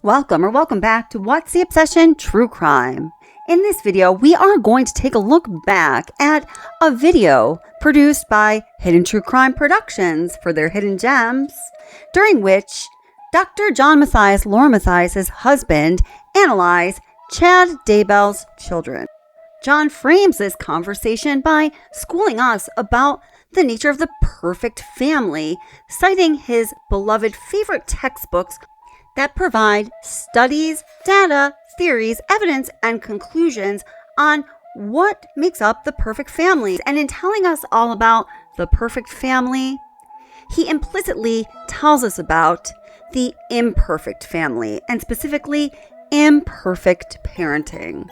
Welcome back to What's the Obsession? True Crime. In this video, we are going to take a look back at a video produced by Hidden True Crime Productions for their Hidden Gems, during which Dr. John Matthias, Laura Matthias' husband, analyzed Chad Daybell's children. John frames this conversation by schooling us about the nature of the perfect family, citing his beloved favorite textbooks that provide studies, data, theories, evidence, and conclusions on what makes up the perfect family. And in telling us all about the perfect family, he implicitly tells us about the imperfect family, and specifically imperfect parenting.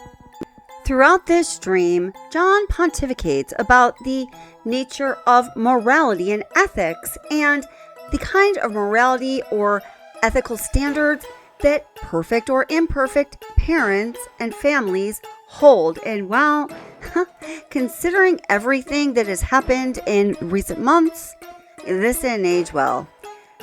Throughout this stream, John pontificates about the nature of morality and ethics, and the kind of morality or ethical standards that perfect or imperfect parents and families hold. And while considering everything that has happened in recent months, this didn't age well.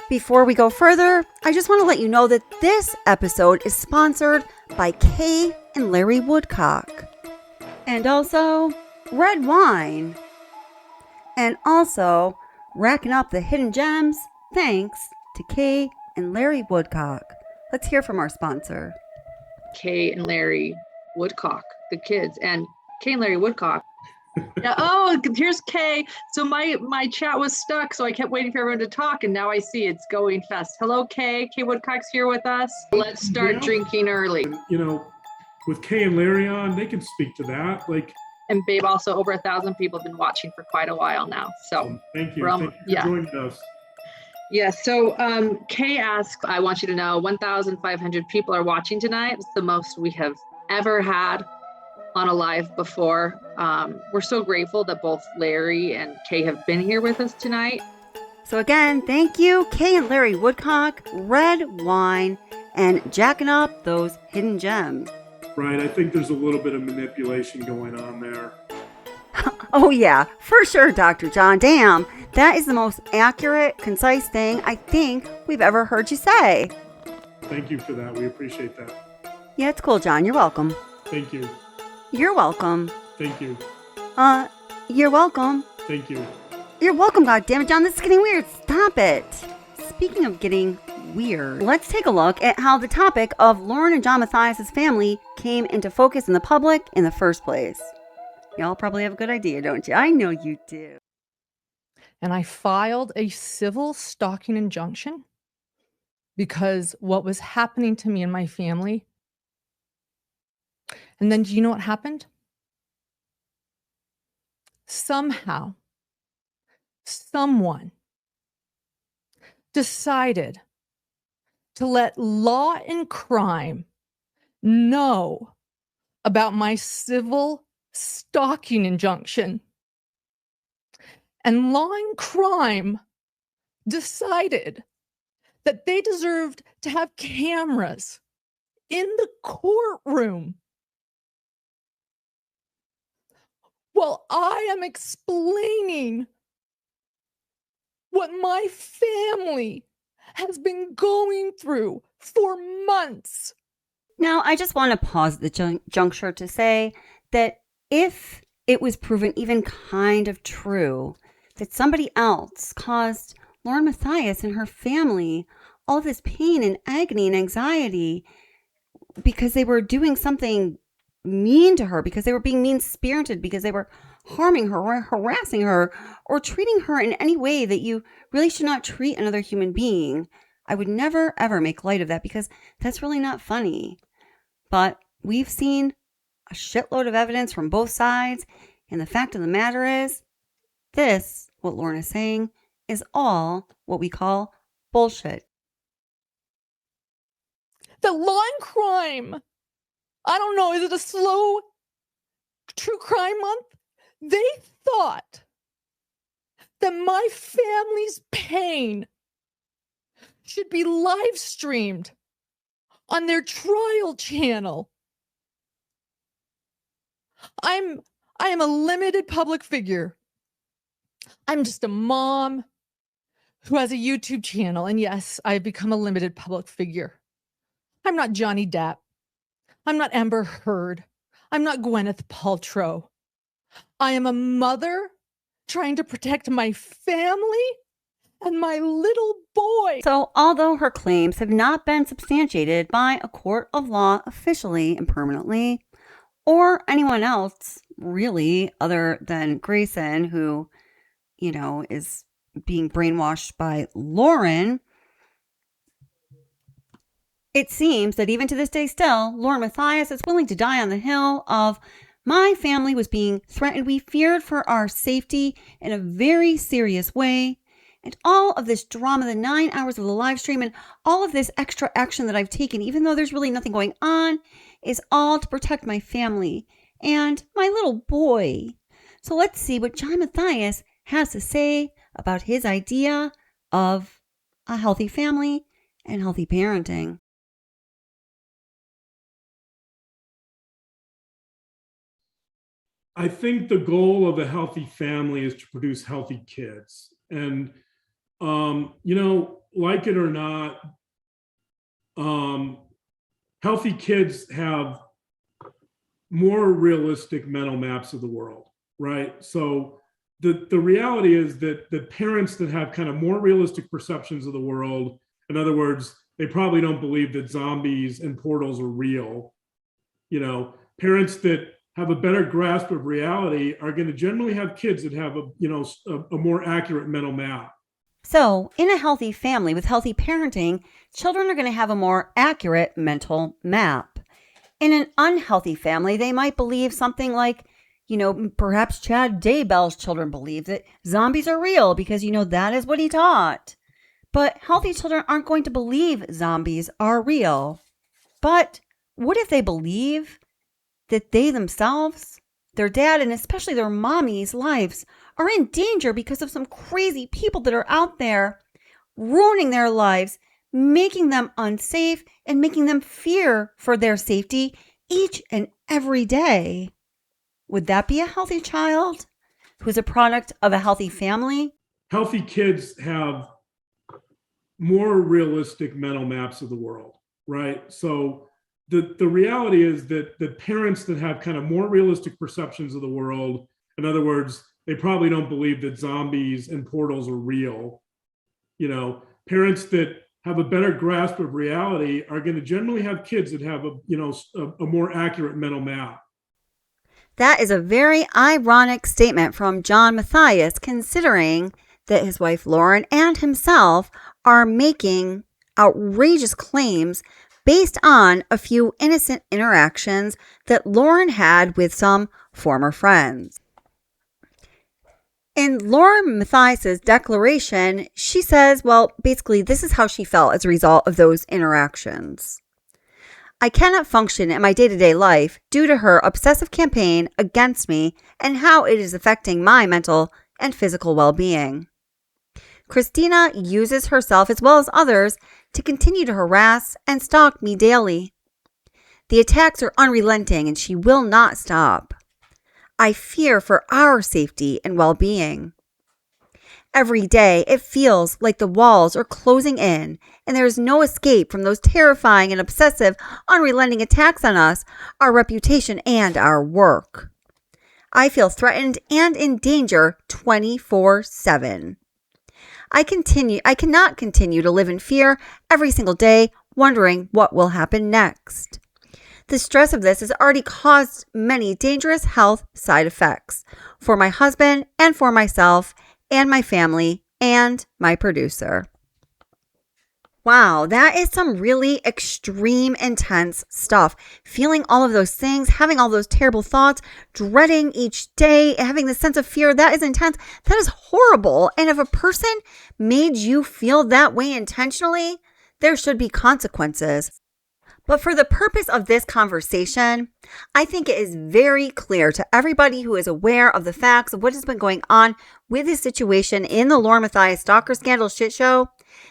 Before we go further, I just want to let you know that this episode is sponsored by Kay and Larry Woodcock, and also red wine, and also racking up the hidden gems thanks to Kay and Larry Woodcock. Let's hear from our sponsor. Kay and Larry Woodcock, the kids, and Kay and Larry Woodcock. Yeah. Oh, here's Kay. So my chat was stuck, so I kept waiting for everyone to talk, and now I see it's going fast. Hello, Kay. Kay Woodcock's here with us. Let's start drinking early. With Kay and Larry on, they can speak to that. And babe, also over 1,000 people have been watching for quite a while now. So thank you. Thank you for joining us. Yeah, so Kay asked, I want you to know 1,500 people are watching tonight. It's the most we have ever had on a live before. We're so grateful that both Larry and Kay have been here with us tonight. So again, thank you, Kay and Larry Woodcock, red wine, and jacking up those hidden gems. Right, I think there's a little bit of manipulation going on there. Oh yeah, for sure, Dr. John. Damn, that is the most accurate, concise thing I think we've ever heard you say. Thank you for that. We appreciate that. Yeah, it's cool, John. You're welcome. Thank you. You're welcome. Thank you. You're welcome. Thank you. You're welcome, goddammit, John. This is getting weird. Stop it. Speaking of getting weird, let's take a look at how the topic of Lauren and John Matthias' family came into focus in the public in the first place. Y'all probably have a good idea, don't you? I know you do. And I filed a civil stalking injunction because what was happening to me and my family. And then do you know what happened? Somehow, someone decided to let Law and Crime know about my civil stalking injunction. And Law and Crime decided that they deserved to have cameras in the courtroom while I am explaining what my family has been going through for months. Now, I just want to pause at the juncture to say that if it was proven even kind of true that somebody else caused Lauren Matthias and her family all this pain and agony and anxiety because they were doing something mean to her, because they were being mean-spirited, because they were harming her or harassing her or treating her in any way that you really should not treat another human being, I would never, ever make light of that, because that's really not funny. But we've seen a shitload of evidence from both sides, and the fact of the matter is, this, what Lauren is saying, is all what we call bullshit. The Law and Crime, I don't know, is it a slow true crime month? They thought that my family's pain should be live streamed on their trial channel. I am a limited public figure. I'm just a mom who has a YouTube channel. And yes, I've become a limited public figure. I'm not Johnny Depp. I'm not Amber Heard. I'm not Gwyneth Paltrow. I am a mother trying to protect my family and my little boy. So, although her claims have not been substantiated by a court of law officially and permanently, or anyone else really other than Grayson, who, is being brainwashed by Lauren, it seems that even to this day still, Lauren Matthias is willing to die on the hill of, my family was being threatened. We feared for our safety in a very serious way. And all of this drama, the 9 hours of the live stream, and all of this extra action that I've taken, even though there's really nothing going on, is all to protect my family and my little boy. So let's see what John Matthias has to say about his idea of a healthy family and healthy parenting. I think the goal of a healthy family is to produce healthy kids. And, like it or not, healthy kids have more realistic mental maps of the world, right? So the reality is that the parents that have kind of more realistic perceptions of the world, in other words, they probably don't believe that zombies and portals are real. Parents that have a better grasp of reality are going to generally have kids that have a more accurate mental map. So, in a healthy family with healthy parenting, children are going to have a more accurate mental map. In an unhealthy family, they might believe something like, perhaps Chad Daybell's children believe that zombies are real because, that is what he taught. But healthy children aren't going to believe zombies are real. But what if they believe that they themselves, their dad, and especially their mommy's lives are in danger because of some crazy people that are out there ruining their lives, making them unsafe, and making them fear for their safety each and every day? Would that be a healthy child who's a product of a healthy family? Healthy kids have more realistic mental maps of the world, right? So the reality is that the parents that have kind of more realistic perceptions of the world, in other words, they probably don't believe that zombies and portals are real. Parents that have a better grasp of reality are going to generally have kids that have a more accurate mental map. That is a very ironic statement from John Matthias, considering that his wife Lauren and himself are making outrageous claims based on a few innocent interactions that Lauren had with some former friends. In Lauren Matthias' declaration, she says, basically, this is how she felt as a result of those interactions. I cannot function in my day-to-day life due to her obsessive campaign against me and how it is affecting my mental and physical well-being. Christina uses herself as well as others to continue to harass and stalk me daily. The attacks are unrelenting and she will not stop. I fear for our safety and well-being. Every day, it feels like the walls are closing in and there is no escape from those terrifying and obsessive, unrelenting attacks on us, our reputation, and our work. I feel threatened and in danger 24/7. I cannot continue to live in fear every single day, wondering what will happen next. The stress of this has already caused many dangerous health side effects for my husband and for myself and my family and my producer. Wow, that is some really extreme, intense stuff. Feeling all of those things, having all those terrible thoughts, dreading each day, having this sense of fear, that is intense. That is horrible. And if a person made you feel that way intentionally, there should be consequences. But for the purpose of this conversation, I think it is very clear to everybody who is aware of the facts of what has been going on with this situation in the Lauren Matthias stalker scandal shit show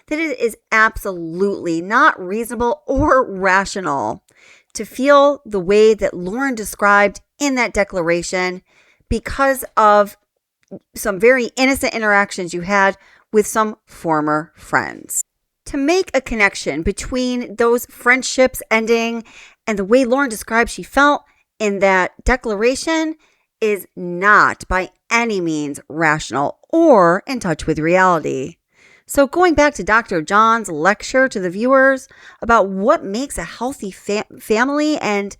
that it is absolutely not reasonable or rational to feel the way that Lauren described in that declaration because of some very innocent interactions you had with some former friends. to make a connection between those friendships ending and the way Lauren described she felt in that declaration is not by any means rational or in touch with reality. So going back to Dr. John's lecture to the viewers about what makes a healthy family and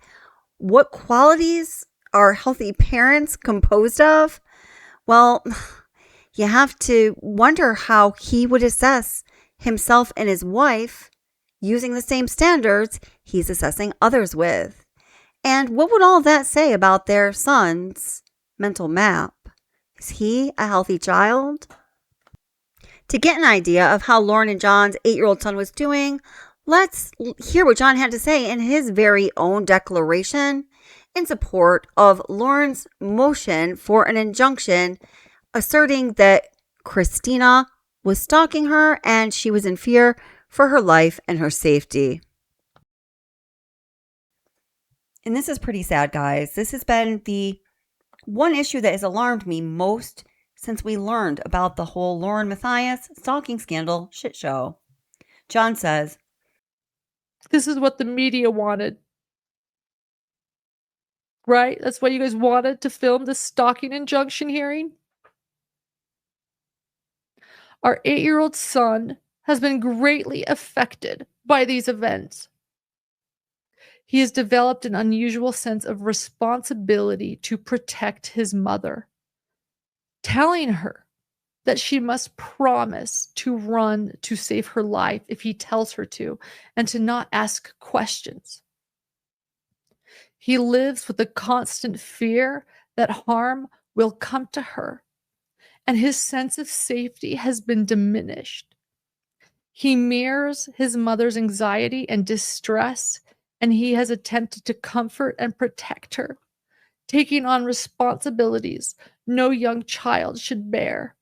what qualities are healthy parents composed of, well, you have to wonder how he would assess himself and his wife using the same standards he's assessing others with. And what would all that say about their son's mental map? Is he a healthy child? To get an idea of how Lauren and John's 8-year-old son was doing, let's hear what John had to say in his very own declaration in support of Lauren's motion for an injunction asserting that Christina was stalking her and she was in fear for her life and her safety. And this is pretty sad, guys. This has been the one issue that has alarmed me most since we learned about the whole Lauren Matthias stalking scandal shit show. John says, This is what the media wanted. Right? That's what you guys wanted to film the stalking injunction hearing? Our 8-year-old son has been greatly affected by these events. He has developed an unusual sense of responsibility to protect his mother, telling her that she must promise to run to save her life if he tells her to, and to not ask questions. He lives with a constant fear that harm will come to her, and his sense of safety has been diminished. He mirrors his mother's anxiety and distress, and he has attempted to comfort and protect her, taking on responsibilities no young child should bear.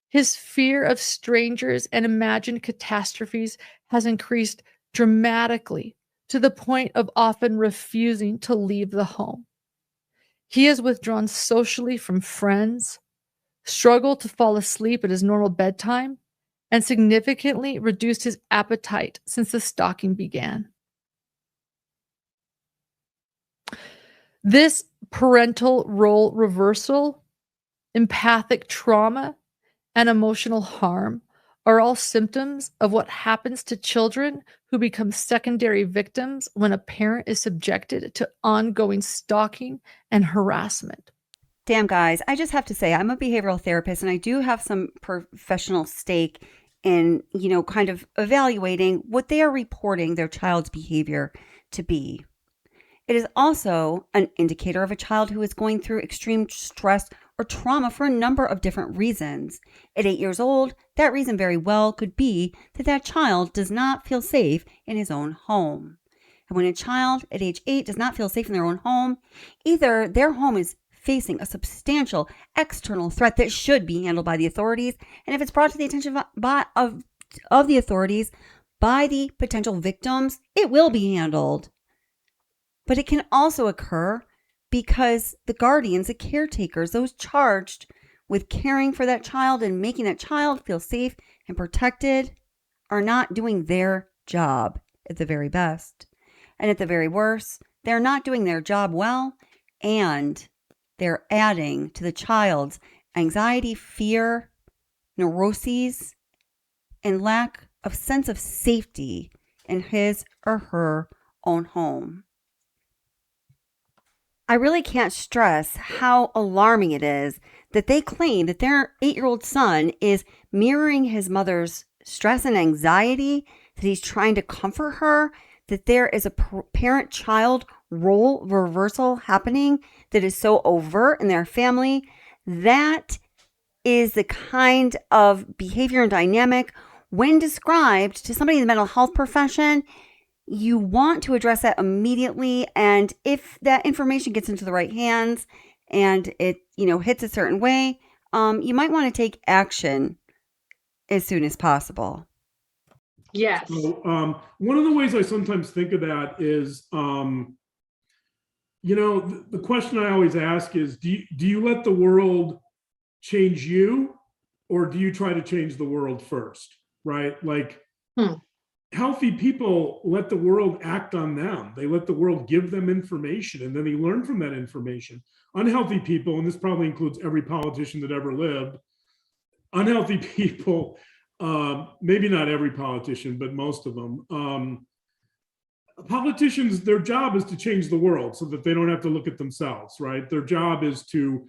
His fear of strangers and imagined catastrophes has increased dramatically to the point of often refusing to leave the home. He has withdrawn socially from friends, struggled to fall asleep at his normal bedtime, and significantly reduced his appetite since the stalking began. This parental role reversal, empathic trauma, and emotional harm are all symptoms of what happens to children who become secondary victims when a parent is subjected to ongoing stalking and harassment. damn, guys, I just have to say, I'm a behavioral therapist and I do have some professional stake in, kind of evaluating what they are reporting their child's behavior to be. It is also an indicator of a child who is going through extreme stress or trauma for a number of different reasons. At 8 years old, that reason very well could be that that child does not feel safe in his own home. And when a child at age 8 does not feel safe in their own home, either their home is facing a substantial external threat that should be handled by the authorities, and if it's brought to the attention of the authorities by the potential victims, it will be handled. But it can also occur because the guardians, the caretakers, those charged with caring for that child and making that child feel safe and protected are not doing their job at the very best. And at the very worst, they're not doing their job well, and they're adding to the child's anxiety, fear, neuroses, and lack of sense of safety in his or her own home. I really can't stress how alarming it is that they claim that their 8-year-old son is mirroring his mother's stress and anxiety, that he's trying to comfort her, that there is a parent-child role reversal happening that is so overt in their family. That is the kind of behavior and dynamic, when described to somebody in the mental health profession, you want to address that immediately. And if that information gets into the right hands and it, hits a certain way, you might want to take action as soon as possible. Yes. So, one of the ways I sometimes think of that is, the question I always ask is, do you let the world change you, or do you try to change the world first? right? Like Hmm. healthy people let the world act on them. They let the world give them information, and then they learn from that information. Unhealthy people, and this probably includes every politician that ever lived, unhealthy people, maybe not every politician, but most of them, politicians, their job is to change the world so that they don't have to look at themselves, right? Their job is to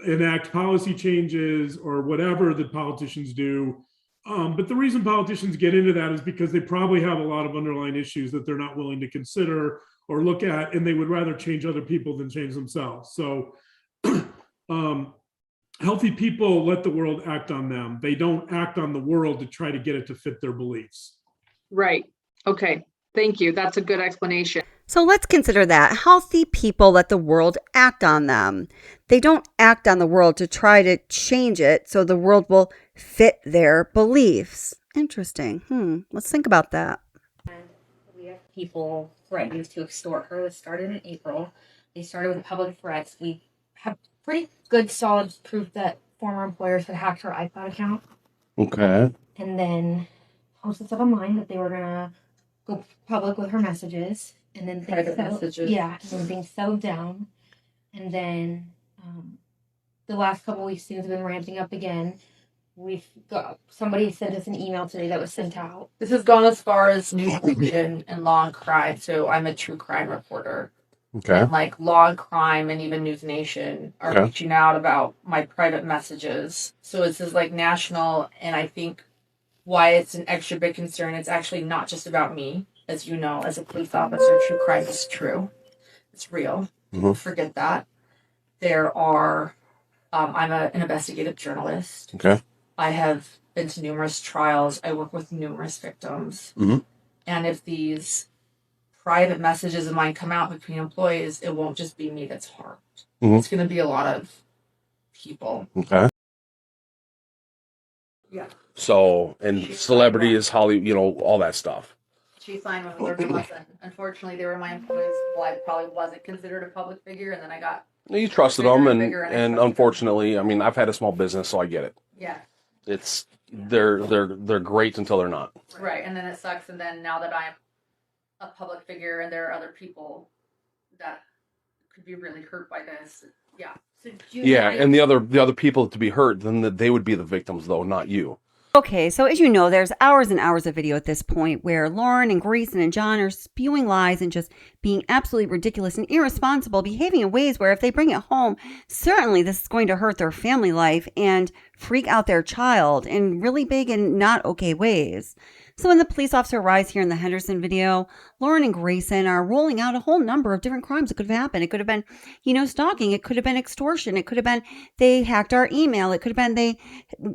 enact policy changes or whatever that politicians do. But the reason politicians get into that is because they probably have a lot of underlying issues that they're not willing to consider or look at, and they would rather change other people than change themselves. So healthy people let the world act on them. They don't act on the world to try to get it to fit their beliefs. Right. Okay. Thank you. That's a good explanation. So let's consider that. Healthy people let the world act on them. They don't act on the world to try to change it so the world will fit their beliefs. Interesting. Let's think about that. We have people threatening to extort her. This started in April. They started with public threats. We have pretty good, solid proof that former employers had hacked her iCloud account. Okay. And then posted stuff online that they were going to go public with her messages. And then Private messages. Yeah, and then things settled down. And then the last couple weeks, things have been ramping up again. We've got somebody sent us an email today that was sent out. This has gone as far as Newsweek and Law and Crime. So I'm a true crime reporter. Okay. And like Law and Crime and even News Nation are Okay. reaching out about my private messages. So this is like national, and I think why it's an extra big concern, it's actually not just about me. As you know, as a police officer, true crime is true. It's real. Mhm. Forget that. There are, I'm an investigative journalist. Okay. I have been to numerous trials. I work with numerous victims. Mhm. And if these private messages of mine come out between employees, it won't just be me that's harmed. Mhm. It's going to be a lot of people. Okay. Yeah. So, and celebrity is Hollywood, all that stuff. She signed with a learning lesson. Unfortunately, they were my employees. Well, I probably wasn't considered a public figure, and then I got, You trusted Bigger them, and and bigger, and I and trusted them. unfortunately, I mean, I've had a small business, so I get it. yeah, It's they're great until they're not. right. And then it sucks. And then now that I'm a public figure, and there are other people that could be really hurt by this, yeah. So June Yeah, 9th and the other people to be hurt, then they would be the victims, though, not you. Okay, so as you know, there's hours and hours of video at this point where Lauren and Grayson and John are spewing lies and just being absolutely ridiculous and irresponsible, behaving in ways where if they bring it home, certainly this is going to hurt their family life and freak out their child in really big and not okay ways. So when the police officer arrives here in the Henderson video, Lauren and Grayson are rolling out a whole number of different crimes that could have happened. It could have been, stalking. It could have been extortion. It could have been they hacked our email. It could have been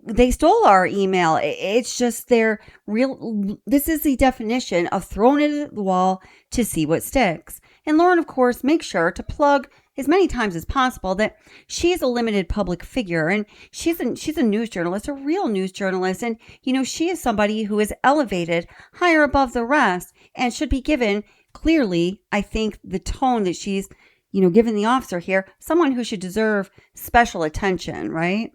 they stole our email. It's just this is the definition of throwing it at the wall to see what sticks. And Lauren, of course, makes sure to plug as many times as possible that she is a limited public figure, and she's a news journalist, a real news journalist, and she is somebody who is elevated higher above the rest and should be given clearly, I think, the tone that she's given the officer here, someone who should deserve special attention, right?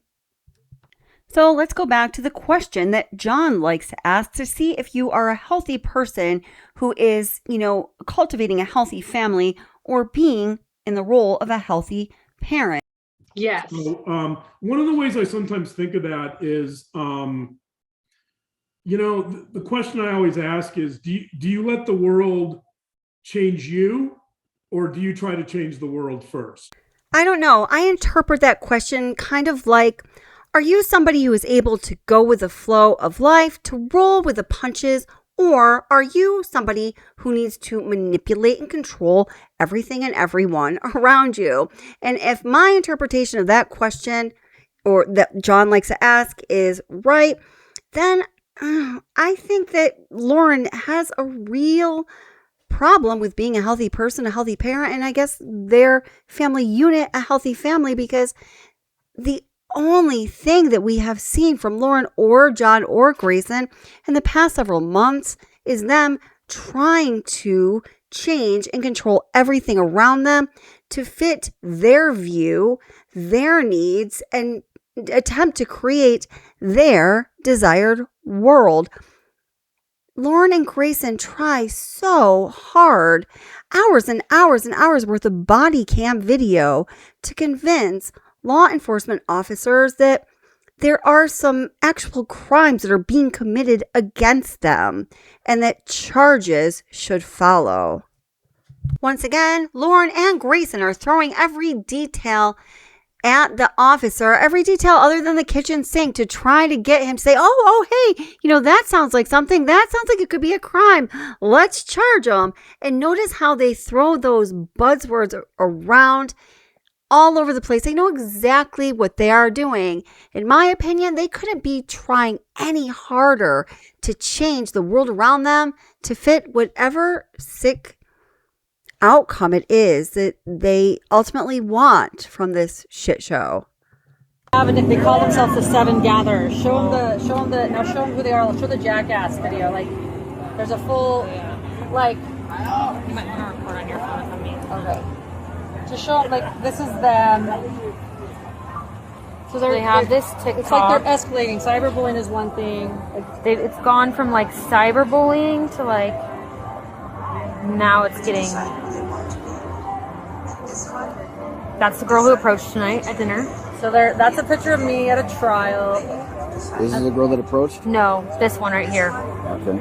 So let's go back to the question that John likes to ask to see if you are a healthy person who is, cultivating a healthy family or being in the role of a healthy parent. Yes. So, one of the ways I sometimes think of that is, the question I always ask is, do you let the world change you, or do you try to change the world first? I don't know. I interpret that question kind of like, are you somebody who is able to go with the flow of life, to roll with the punches, or are you somebody who needs to manipulate and control everything and everyone around you? And if my interpretation of that question, or that John likes to ask, is right, then I think that Lauren has a real problem with being a healthy person, a healthy parent, and I guess their family unit a healthy family, because the only thing that we have seen from Lauren or John or Grayson in the past several months is them trying to change and control everything around them to fit their view, their needs, and attempt to create their desired world. Lauren and Grayson try so hard, hours and hours and hours worth of body cam video to convince law enforcement officers that there are some actual crimes that are being committed against them and that charges should follow. Once again, Lauren and Grayson are throwing every detail at the officer, every detail other than the kitchen sink, to try to get him to say, hey, that sounds like something. That sounds like it could be a crime. Let's charge him. And notice how they throw those buzzwords around all over the place. They know exactly what they are doing. In my opinion, they couldn't be trying any harder to change the world around them to fit whatever sick outcome it is that they ultimately want from this shit show. They call themselves the Seven Gatherers. Show them who they are. I'll show the jackass video. Like, there's a full, like, you might want to record on your phone from me. Okay. Just show them, like, this is them. So they have this TikTok. It's like they're escalating. Cyberbullying is one thing. It's gone from like cyberbullying to like now it's getting. That's the girl who approached tonight at dinner. So that's a picture of me at a trial. This is the girl that approached? No, this one right here. Okay.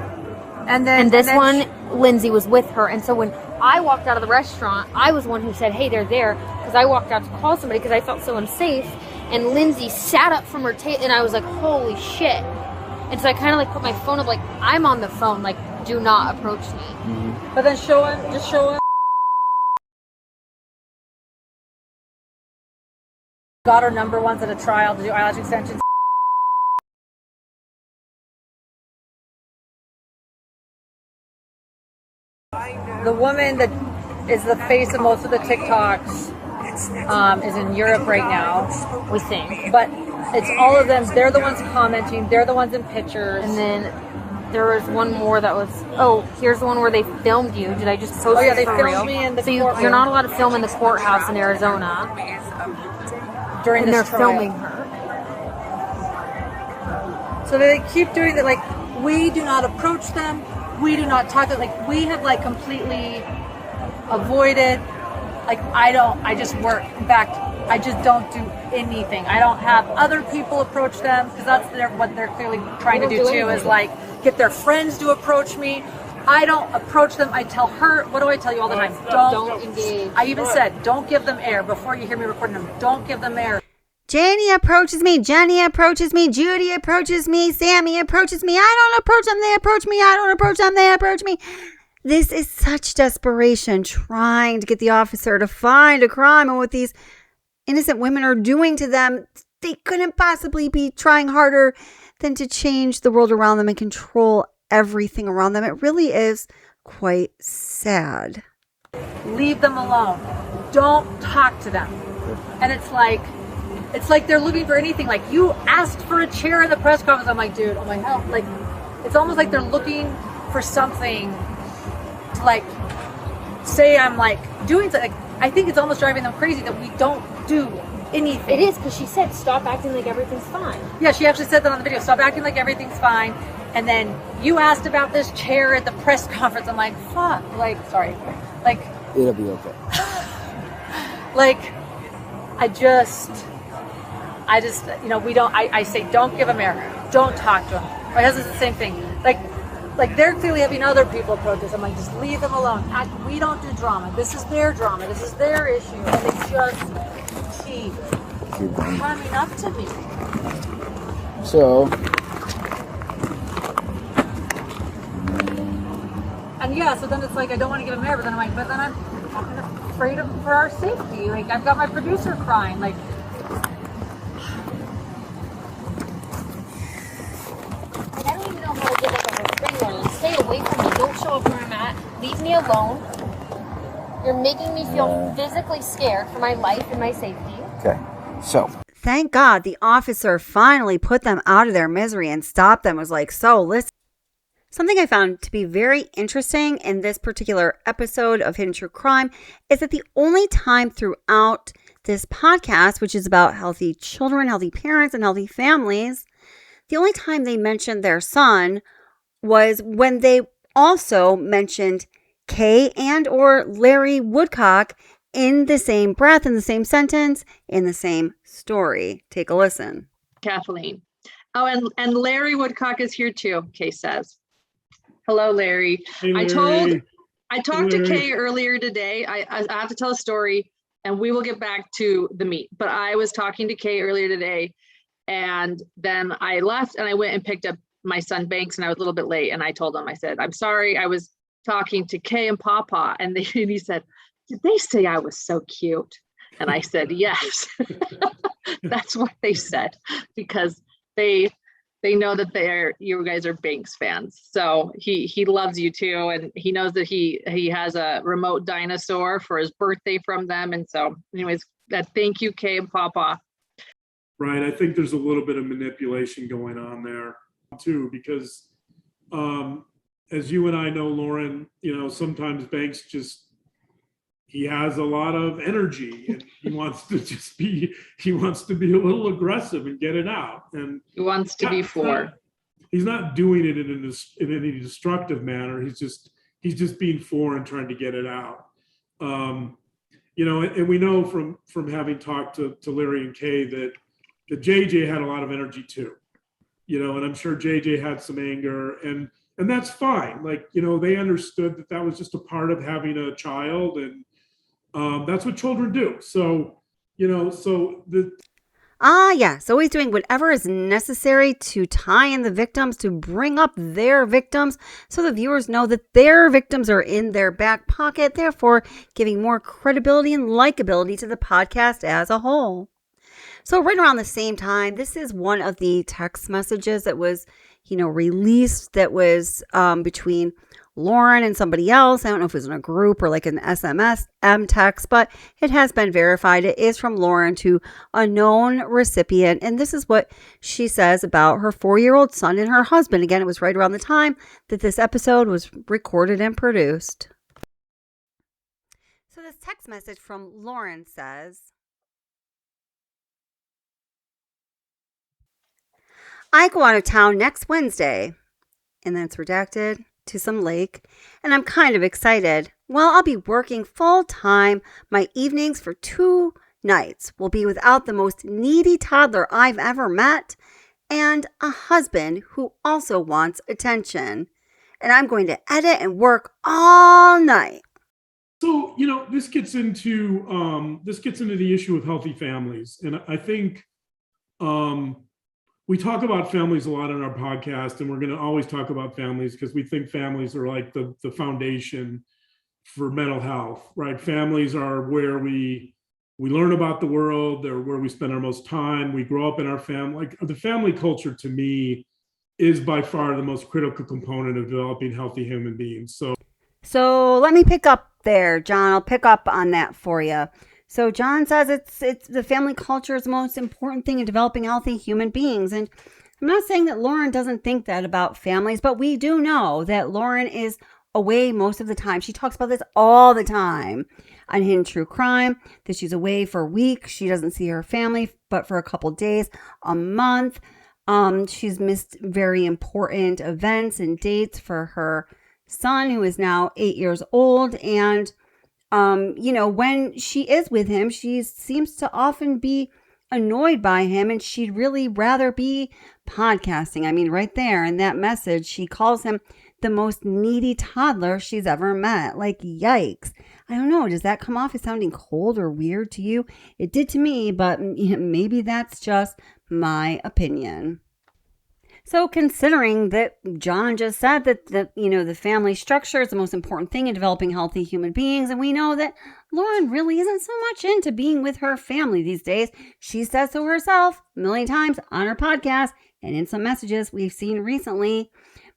And this one, Lindsay was with her. And so when I walked out of the restaurant, I was one who said, hey, they're there. Because I walked out to call somebody because I felt so unsafe. And Lindsay sat up from her table and I was like, holy shit. And so I kind of like put my phone up, like, I'm on the phone, like, do not approach me. Mm-hmm. But then show him. Got her number ones at a trial to do eyelash extensions. The woman that is the face of most of the TikToks is in Europe right now, we think. But it's all of them. They're the ones commenting. They're the ones in pictures. And then there was one more that was, here's the one where they filmed you. Did I just post they this for real? filmed me in the So courtroom. you're not allowed to film in the courthouse in Arizona. During And this they're trial. filming her. So they keep doing that, like, we do not approach them, we do not talk to them, like, we have, like, completely avoided, like, I just work. In fact, I just don't do anything. I don't have other people approach them, because that's what they're clearly trying to do too, is, like, get their friends to approach me. I don't approach them. I tell her, what do I tell you all the time? Don't engage. I even said, don't give them air before you hear me recording them. Don't give them air. Janie approaches me, Jenny approaches me, Judy approaches me, Sammy approaches me. I don't approach them, they approach me. I don't approach them, they approach me. This is such desperation, trying to get the officer to find a crime. And what these innocent women are doing to them, they couldn't possibly be trying harder than to change the world around them and control everything around them. It really is quite sad. Leave them alone. Don't talk to them. And it's like they're looking for anything. Like, you asked for a chair in the press conference. I'm like, dude, I'm like, no. Like, it's almost like they're looking for something to, like, say I'm, like, doing something. Like, I think it's almost driving them crazy that we don't do anything. It is, because she said, stop acting like everything's fine. Yeah, she actually said that on the video. Stop acting like everything's fine. And then you asked about this chair at the press conference. I'm like, fuck. Like, sorry. Like, It'll be okay. like, I just, I say, don't give them air. Don't talk to them. My husband's the same thing. Like they're clearly having other people approach us. I'm like, just leave them alone. We don't do drama. This is their drama. This is their issue. And they just keep coming up to me. So, and yeah, so then it's like, I don't want to give them air, but then I'm like, but then I'm fucking afraid for our safety. Like, I've got my producer crying. Like, I don't even know how to get like a restraining order. Stay away from me. Don't show up where I'm at. Leave me alone. You're making me feel physically scared for my life and my safety. okay. So, Thank God the officer finally put them out of their misery and stopped them. It was like, so listen. Something I found to be very interesting in this particular episode of Hidden True Crime is that the only time throughout this podcast, which is about healthy children, healthy parents, and healthy families, the only time they mentioned their son was when they also mentioned Kay and or Larry Woodcock in the same breath, in the same sentence, in the same story. Take a listen. Kathleen. Oh, and Larry Woodcock is here too, Kay says. Hello, Larry. Hey, I Larry. talked to Kay earlier today. I have to tell a story and we will get back to the meat. But I was talking to Kay earlier today and then I left and I went and picked up my son Banks and I was a little bit late and I told him, I said, I'm sorry, I was talking to Kay and Papa and he said, did they say I was so cute? And I said, yes, that's what they said because they know that you guys are Banks fans. So he loves you too. And he knows that he has a remote dinosaur for his birthday from them. And so anyways, thank you, Kay and Papa. Right. I think there's a little bit of manipulation going on there too, because as you and I know, Lauren, sometimes Banks he has a lot of energy and he wants to be a little aggressive and get it out. And he wants to be four. He's not doing it in any destructive manner. He's just being four and trying to get it out. And we know from having talked to Larry and Kay that JJ had a lot of energy too, and I'm sure JJ had some anger and that's fine. They understood that was just a part of having a child and that's what children do. So, yes, always doing whatever is necessary to tie in the victims, to bring up their victims so the viewers know that their victims are in their back pocket, therefore giving more credibility and likability to the podcast as a whole. So right around the same time, this is one of the text messages that was, released that was between Lauren and somebody else. I don't know if it was in a group or like an SMS text, but it has been verified. It is from Lauren to a known recipient. And this is what she says about her 4-year-old son and her husband. Again, it was right around the time that this episode was recorded and produced. So this text message from Lauren says, I go out of town next Wednesday. And then it's redacted. To some lake, and I'm kind of excited. Well, I'll be working full time. My evenings for 2 nights will be without the most needy toddler I've ever met and a husband who also wants attention. And I'm going to edit and work all night. So, this gets into the issue of healthy families. And I think we talk about families a lot on our podcast, and we're going to always talk about families because we think families are like the foundation for mental health, right? Families are where we learn about the world. They're where we spend our most time. We grow up in our family. The family culture, to me, is by far the most critical component of developing healthy human beings. So let me pick up there, John. I'll pick up on that for you. So John says it's the family culture is the most important thing in developing healthy human beings. And I'm not saying that Lauren doesn't think that about families, but we do know that Lauren is away most of the time. She talks about this all the time on Hidden True Crime, that she's away for weeks. She doesn't see her family, but for a couple days, a month. She's missed very important events and dates for her son, who is now 8 years old. And when she is with him, she seems to often be annoyed by him and she'd really rather be podcasting. I mean, right there in that message, she calls him the most needy toddler she's ever met. Like, yikes. I don't know. Does that come off as sounding cold or weird to you? It did to me, but maybe that's just my opinion. So considering that John just said that the family structure is the most important thing in developing healthy human beings, and we know that Lauren really isn't so much into being with her family these days. She says so herself a million times on her podcast and in some messages we've seen recently.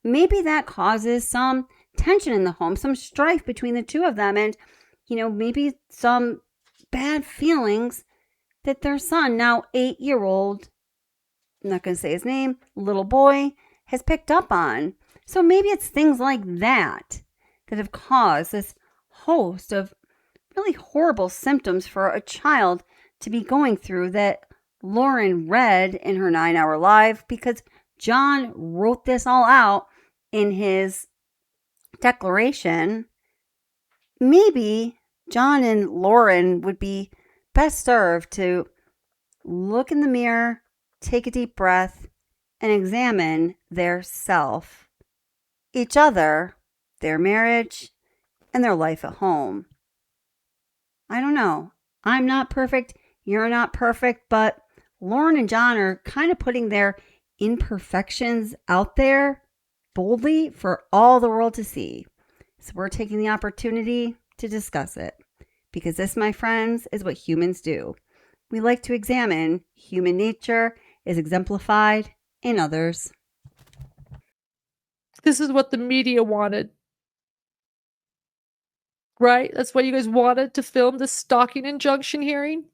Maybe that causes some tension in the home, some strife between the two of them, and maybe some bad feelings that their son, now 8-year-old, I'm not going to say his name, little boy, has picked up on. So maybe it's things like that have caused this host of really horrible symptoms for a child to be going through that Lauren read in her 9-hour live, because John wrote this all out in his declaration. Maybe John and Lauren would be best served to look in the mirror, take a deep breath, and examine their self, each other, their marriage, and their life at home. I don't know. I'm not perfect. You're not perfect. But Lauren and John are kind of putting their imperfections out there boldly for all the world to see. So we're taking the opportunity to discuss it, because this, my friends, is what humans do. We like to examine human nature is exemplified in others. This is what the media wanted. Right? That's why you guys wanted to film the stalking injunction hearing.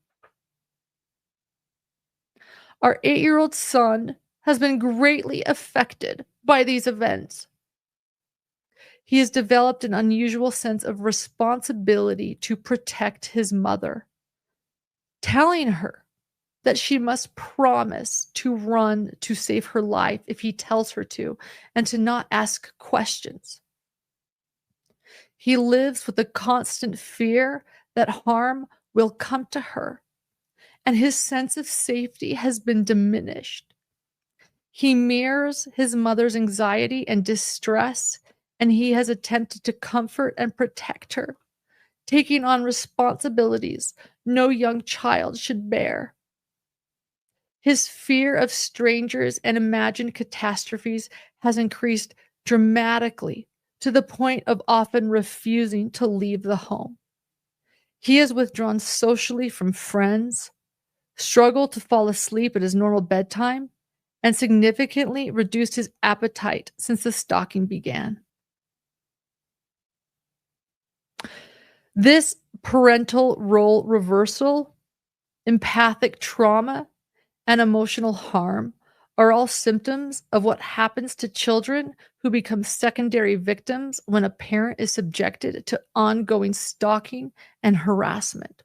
Our 8-year-old son has been greatly affected by these events. He has developed an unusual sense of responsibility to protect his mother, telling her that she must promise to run to save her life if he tells her to, and to not ask questions. He lives with a constant fear that harm will come to her, and his sense of safety has been diminished. He mirrors his mother's anxiety and distress, and he has attempted to comfort and protect her, taking on responsibilities no young child should bear. His fear of strangers and imagined catastrophes has increased dramatically, to the point of often refusing to leave the home. He has withdrawn socially from friends, struggled to fall asleep at his normal bedtime, and significantly reduced his appetite since the stalking began. This parental role reversal, empathic trauma, and emotional harm are all symptoms of what happens to children who become secondary victims when a parent is subjected to ongoing stalking and harassment.